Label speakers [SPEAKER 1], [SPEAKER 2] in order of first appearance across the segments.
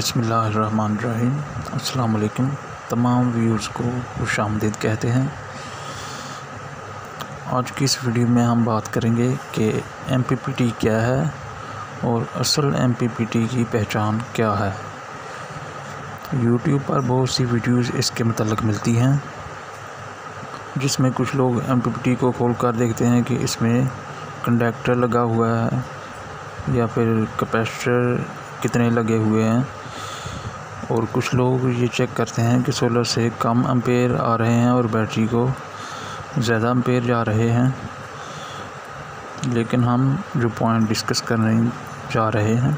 [SPEAKER 1] बिस्मिल्लाहिर्रहमानिर्रहीम। अस्सलाम वालेकुम। तमाम व्यूअर्स को खुशामदीद कहते हैं। आज की इस वीडियो में हम बात करेंगे कि एमपीपीटी क्या है और असल एमपीपीटी की पहचान क्या है। यूट्यूब पर बहुत सी वीडियोस इसके मतलब मिलती हैं, जिसमें कुछ लोग एमपीपीटी को खोल कर देखते हैं कि इसमें कंडक्टर लगा हुआ है या फिर कैपेसिटर कितने लगे हुए हैं, और कुछ लोग ये चेक करते हैं कि सोलर से कम एम्पेयर आ रहे हैं और बैटरी को ज़्यादा एम्पेयर जा रहे हैं। लेकिन हम जो पॉइंट डिस्कस करने जा रहे हैं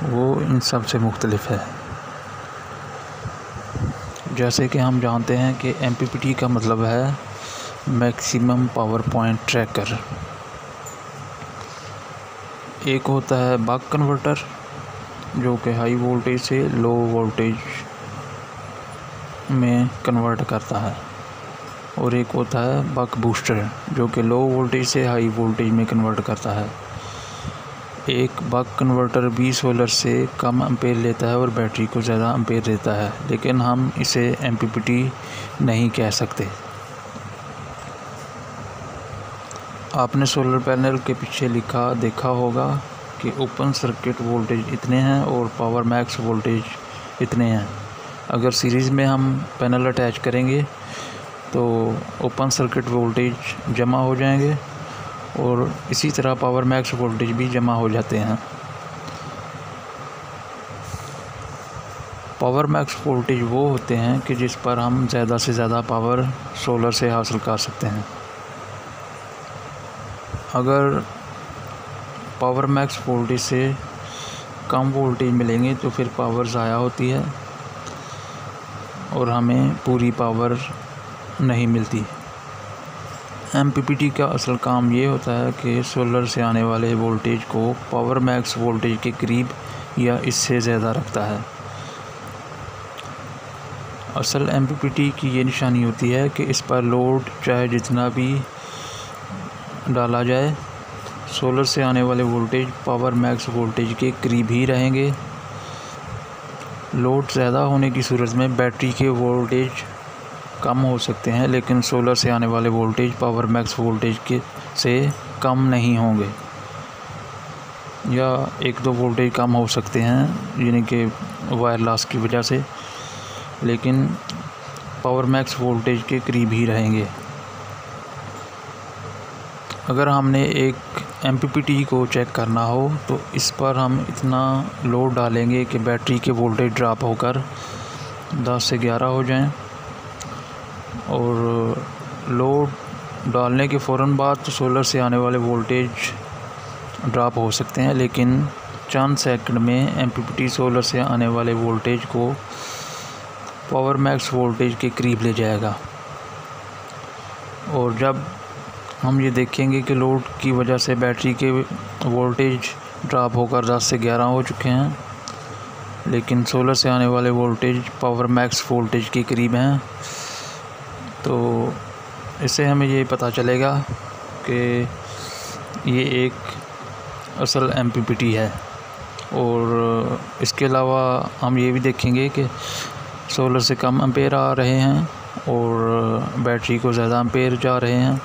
[SPEAKER 1] वो इन सब से मुख्तलिफ है। जैसे कि हम जानते हैं कि एमपीपीटी का मतलब है मैक्सिमम पावर पॉइंट ट्रैकर। एक होता है बक कन्वर्टर जो कि हाई वोल्टेज से लो वोल्टेज में कन्वर्ट करता है, और एक होता है बक बूस्टर जो कि लो वोल्टेज से हाई वोल्टेज में कन्वर्ट करता है। एक बक कन्वर्टर भी सोलर से कम एम्पेयर लेता है और बैटरी को ज़्यादा एम्पेयर देता है, लेकिन हम इसे एमपीपीटी नहीं कह सकते। आपने सोलर पैनल के पीछे लिखा देखा होगा कि ओपन सर्किट वोल्टेज इतने हैं और पावर मैक्स वोल्टेज इतने हैं। अगर सीरीज़ में हम पैनल अटैच करेंगे तो ओपन सर्किट वोल्टेज जमा हो जाएंगे और इसी तरह पावर मैक्स वोल्टेज भी जमा हो जाते हैं। पावर मैक्स वोल्टेज वो होते हैं कि जिस पर हम ज़्यादा से ज़्यादा पावर सोलर से हासिल कर सकते हैं। अगर पावर मैक्स वोल्टेज से कम वोल्टेज मिलेंगे तो फिर पावर ज़ाया होती है और हमें पूरी पावर नहीं मिलती। एमपीपीटी का असल काम ये होता है कि सोलर से आने वाले वोल्टेज को पावर मैक्स वोल्टेज के करीब या इससे ज़्यादा रखता है। असल एमपीपीटी की ये निशानी होती है कि इस पर लोड चाहे जितना भी डाला जाए, सोलर से आने वाले वोल्टेज पावर मैक्स वोल्टेज के करीब ही रहेंगे। लोड ज़्यादा होने की सूरत में बैटरी के वोल्टेज कम हो सकते हैं, लेकिन सोलर से आने वाले वोल्टेज पावर मैक्स वोल्टेज के से कम नहीं होंगे, या एक दो वोल्टेज कम हो सकते हैं यानी कि वायर लॉस की वजह से, लेकिन पावर मैक्स वोल्टेज के करीब ही रहेंगे। अगर हमने एक एमपीपीटी को चेक करना हो तो इस पर हम इतना लोड डालेंगे कि बैटरी के वोल्टेज ड्रॉप होकर 10 से 11 हो जाएं, और लोड डालने के फ़ौरन बाद तो सोलर से आने वाले वोल्टेज ड्रॉप हो सकते हैं, लेकिन चंद सेकंड में एमपीपीटी सोलर से आने वाले वोल्टेज को पावर मैक्स वोल्टेज के करीब ले जाएगा। और जब हम ये देखेंगे कि लोड की वजह से बैटरी के वोल्टेज ड्रॉप होकर 10 से 11 हो चुके हैं, लेकिन सोलर से आने वाले वोल्टेज पावर मैक्स वोल्टेज के करीब हैं, तो इससे हमें ये पता चलेगा कि ये एक असल एमपीपीटी है। और इसके अलावा हम ये भी देखेंगे कि सोलर से कम एम्पेयर आ रहे हैं और बैटरी को ज़्यादा एम्पेयर जा रहे हैं,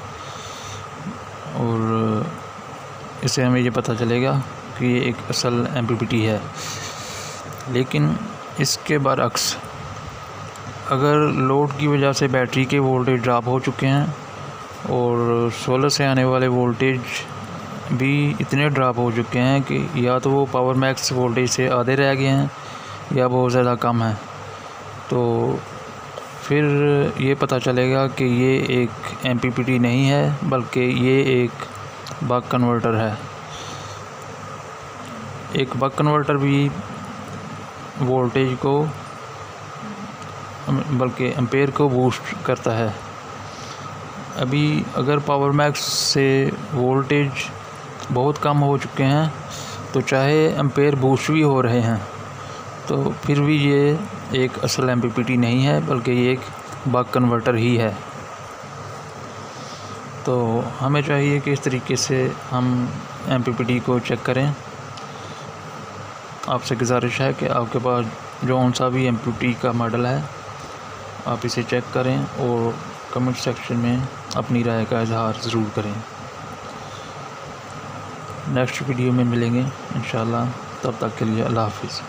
[SPEAKER 1] और इससे हमें ये पता चलेगा कि ये एक असल एमपीपीटी है। लेकिन इसके बरअक्स अगर लोड की वजह से बैटरी के वोल्टेज ड्रॉप हो चुके हैं और सोलर से आने वाले वोल्टेज भी इतने ड्रॉप हो चुके हैं कि या तो वो पावर मैक्स वोल्टेज से आधे रह गए हैं या बहुत ज़्यादा कम है, तो फिर ये पता चलेगा कि ये एक एमपीपीटी नहीं है, बल्कि ये एक बक कन्वर्टर है। एक बक कन्वर्टर भी वोल्टेज को बल्कि एम्पेयर को बूस्ट करता है। अभी अगर पावर मैक्स से वोल्टेज बहुत कम हो चुके हैं तो चाहे एम्पेयर बूस्ट भी हो रहे हैं, तो फिर भी ये एक असल एमपीपीटी नहीं है, बल्कि ये एक बक कन्वर्टर ही है। तो हमें चाहिए कि इस तरीके से हम एमपीपीटी को चेक करें। आपसे गुजारिश है कि आपके पास जो सा भी MPT का मॉडल है आप इसे चेक करें और कमेंट सेक्शन में अपनी राय का इजहार ज़रूर करें। नेक्स्ट वीडियो में मिलेंगे इंशाल्लाह, तब तक के लिए अल्लाह हाफिज़।